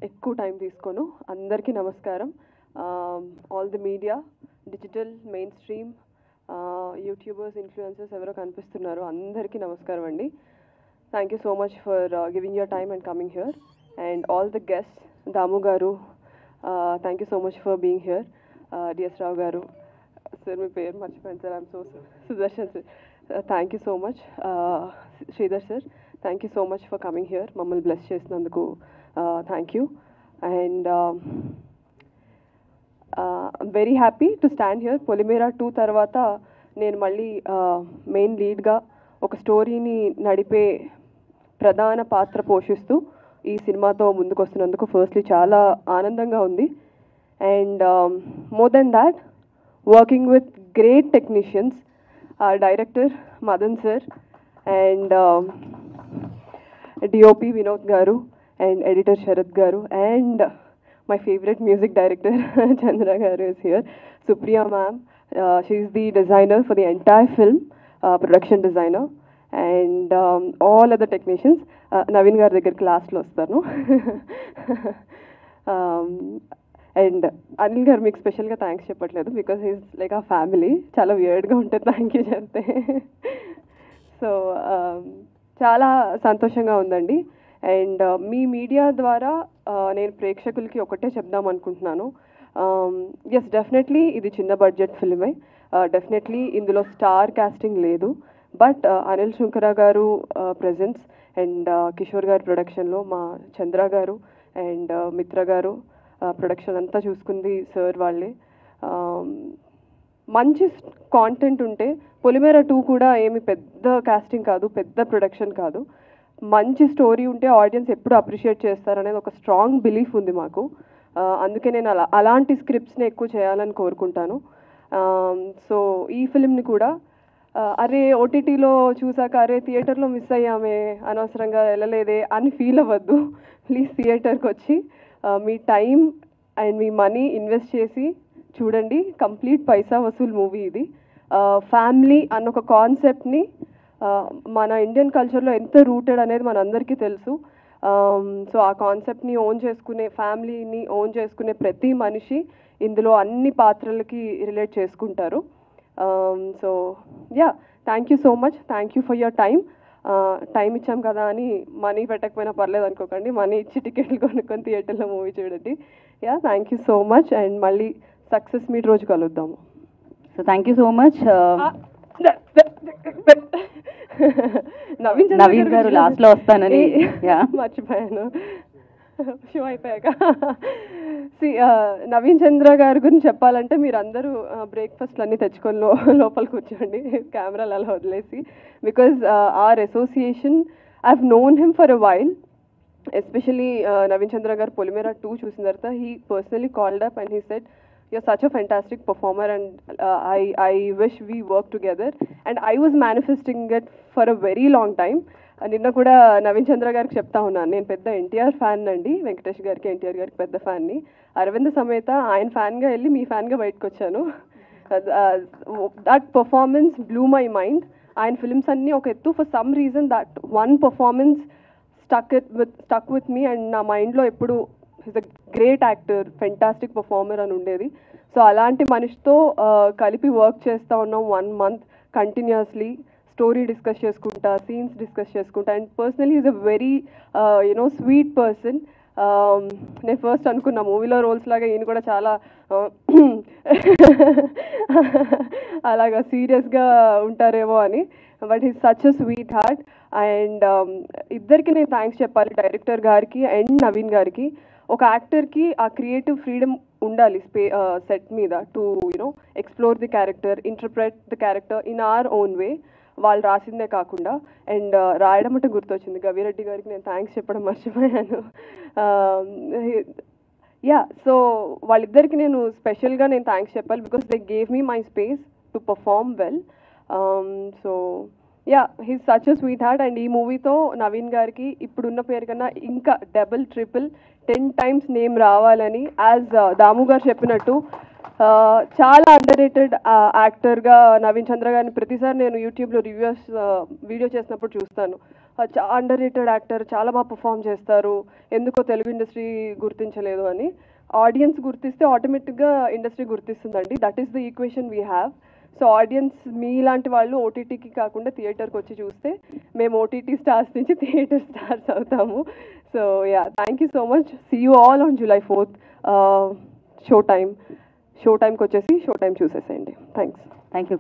ఎక్కువ టైం తీసుకోను. అందరికీ నమస్కారం. All the media, digital, mainstream, YouTubers, influencers ఎవరో కనిపిస్తున్నారు, అందరికీ నమస్కారం అండి. Thank you so much for giving your time and coming here. And all the guests, Damu garu, thank you so much for being here. DS Rao garu, sir మీ పేరు మర్చిపోయాను sir, I'm so Sudarshan sir, thank you so much. Sridhar sir, thank you so much for coming here, మమ్మల్ని bless చేసినందుకు thank you. And very happy to stand here. Polimera 2 తర్వాత నేను మళ్ళీ main లీడ్గా ఒక స్టోరీని నడిపే ప్రధాన పాత్ర పోషిస్తూ ఈ సినిమాతో ముందుకు వస్తున్నందుకు ఫస్ట్లీ చాలా ఆనందంగా ఉంది. And more than that, working with great technicians, director Madan sir and DOP Vinod గారు and editor Sharad garu and my favorite music director Chandra garu is here. Supriya ma'am, she is the designer for the entire film, production designer, and all other technicians. Naveen garu దగ్గర class లో వస్తాను. And Anil గారు మీకు స్పెషల్గా thanks చెప్పట్లేదు because he's like ఆ family. చాలా వియర్డ్గా ఉంటుంది థ్యాంక్ యూ చెప్తే. సో చాలా సంతోషంగా ఉందండి. అండ్ మీ మీడియా ద్వారా నేను ప్రేక్షకులకి ఒకటే చెప్దాం అనుకుంటున్నాను. ఎస్, డెఫినెట్లీ ఇది చిన్న బడ్జెట్ ఫిల్మే, డెఫినెట్లీ ఇందులో స్టార్ కాస్టింగ్ లేదు. బట్ అనిల్ శుంకర గారు ప్రెజెన్స్ అండ్ కిషోర్ గారి ప్రొడక్షన్లో మా చంద్ర గారు అండ్ మిత్ర గారు ప్రొడక్షన్ అంతా చూసుకుంది సార్ వాళ్ళే. మంచి కాంటెంట్ ఉంటే, పొలిమేరా 2 కూడా ఏమి పెద్ద కాస్టింగ్ కాదు, పెద్ద ప్రొడక్షన్ కాదు, మంచి స్టోరీ ఉంటే ఆడియన్స్ ఎప్పుడు అప్రిషియేట్ చేస్తారనేది ఒక స్ట్రాంగ్ బిలీఫ్ ఉంది మాకు. అందుకే నేను అలాంటి స్క్రిప్ట్స్ని ఎక్కువ చేయాలని కోరుకుంటాను. సో ఈ ఫిల్మ్ని కూడా అరే ఓటీటీలో చూసాక అరే థియేటర్లో మిస్ అయ్యామే, అనవసరంగా వెళ్ళలేదే అని ఫీల్ అవ్వద్దు. ప్లీజ్ థియేటర్కి వచ్చి మీ టైం అండ్ మీ మనీ ఇన్వెస్ట్ చేసి చూడండి. కంప్లీట్ పైసా వసూల్ మూవీ ఇది. ఫ్యామిలీ అన్న ఒక కాన్సెప్ట్ని మన ఇండియన్ కల్చర్లో ఎంత రూటెడ్ అనేది మనందరికీ తెలుసు. సో ఆ కాన్సెప్ట్ని ఓన్ చేసుకునే, ఫ్యామిలీని ఓన్ చేసుకునే ప్రతి మనిషి ఇందులో అన్ని పాత్రలకి రిలేట్ చేసుకుంటారు. So yeah, thank you so much. Thank you for your time. Time ఇచ్చాం కదా అని మనీ పెట్టకపోయినా పర్లేదు అనుకోకండి, మనీ ఇచ్చి టికెట్లు కొనుక్కొని థియేటర్లో మూవీ చూడండి. Yeah, thank you so much. And మళ్ళీ సక్సెస్ మీట్ రోజు కలుద్దాము. So thank you so much. Naveen గారు లాస్ట్ లో వస్తానని మర్చిపోయాను, షో అయిపోయాక. నవీన్ చంద్ర గారి గురించి చెప్పాలంటే మీరు అందరూ బ్రేక్ఫాస్ట్లు అన్నీ తెచ్చుకొని లోపల కూర్చోండి, కెమెరాలు అలా వదిలేసి. Because our association, I have known him for a while. Especially Naveen Chandra garu Polimera 2 చూసిన తర్వాత he personally called up and he said, you're such a fantastic performer and I wish we work together, and I was manifesting it for a very long time. నిన్న కూడా నవీన్ చంద్ర గారికి చెప్తా ఉన్నాను, నేను పెద్ద NTR fan అండి, వెంకటేష్ గారికి ఎన్టీఆర్ గారికి పెద్ద ఫ్యాన్ని. అరవింద్ సమేత ఆయన ఫ్యాన్గా వెళ్ళి మీ ఫ్యాన్గా బయటకు వచ్చాను. That performance blue my mind. ఆయన ఫిల్మ్స్ అన్నీ ఒక ఎత్తు, for some reason that one performance stuck with me and నా మైండ్లో ఎప్పుడు is a great actor, fantastic performer అని ఉండేది. సో అలాంటి మనిషితో కలిపి వర్క్ చేస్తూ ఉన్నాం 1 month కంటిన్యూస్లీ. స్టోరీ డిస్కస్ చేసుకుంటా, సీన్స్ డిస్కస్ చేసుకుంటా. And personally is a very sweet person. నేను ఫస్ట్ అనుకున్నా మూవీలో రోల్స్ లాగా ఈయన కూడా చాలా అలాగా సీరియస్గా ఉంటారేమో అని. But is such a sweet heart. And ఇద్దరికి నేను థ్యాంక్స్ చెప్పాలి, డైరెక్టర్ గారికి అండ్ నవీన్ గారికి. ఒక యాక్టర్కి ఆ క్రియేటివ్ ఫ్రీడమ్ ఉండాలి సెట్ మీద to explore the character, interpret the character in our own way, వాళ్ళు రాసిందే కాకుండా. అండ్ రాయడం అంటే గుర్తొచ్చింది, గవిరెడ్డి గారికి నేను థ్యాంక్స్ చెప్పడం మర్చిపోయాను. యా, సో వాళ్ళిద్దరికి నేను స్పెషల్గా నేను థ్యాంక్స్ చెప్పాలి because they gave me my space to perform well. So yeah, he's such a sweet heart. And ఈ మూవీతో నవీన్ గారికి ఇప్పుడున్న పేరు కన్నా ఇంకా డబుల్, ట్రిపుల్, 10 times నేమ్ రావాలని, యాజ్ దాము గారు చెప్పినట్టు చాలా అండర్ రేటెడ్ యాక్టర్గా నవీన్ చంద్ర గారిని ప్రతిసారి నేను యూట్యూబ్లో వీడియో చేసినప్పుడు చూస్తాను. అండర్ రేటెడ్ యాక్టర్, చాలా బాగా పర్ఫామ్ చేస్తారు, ఎందుకో తెలుగు ఇండస్ట్రీ గుర్తించలేదు అని. ఆడియన్స్ గుర్తిస్తే ఆటోమేటిక్గా ఇండస్ట్రీ గుర్తిస్తుందండి. That is the equation we have. So audience మీలాంటి వాళ్ళు ఓటీటీకి కాకుండా థియేటర్కి వచ్చి చూస్తే మేము ఓటీటీ స్టార్స్ నుంచి థియేటర్ స్టార్స్ అవుతాము. So yeah, thank you so much. See you all on July 4th show టైమ్కి వచ్చేసి షో టైం చూసేసేయండి. థ్యాంక్స్. Thank you.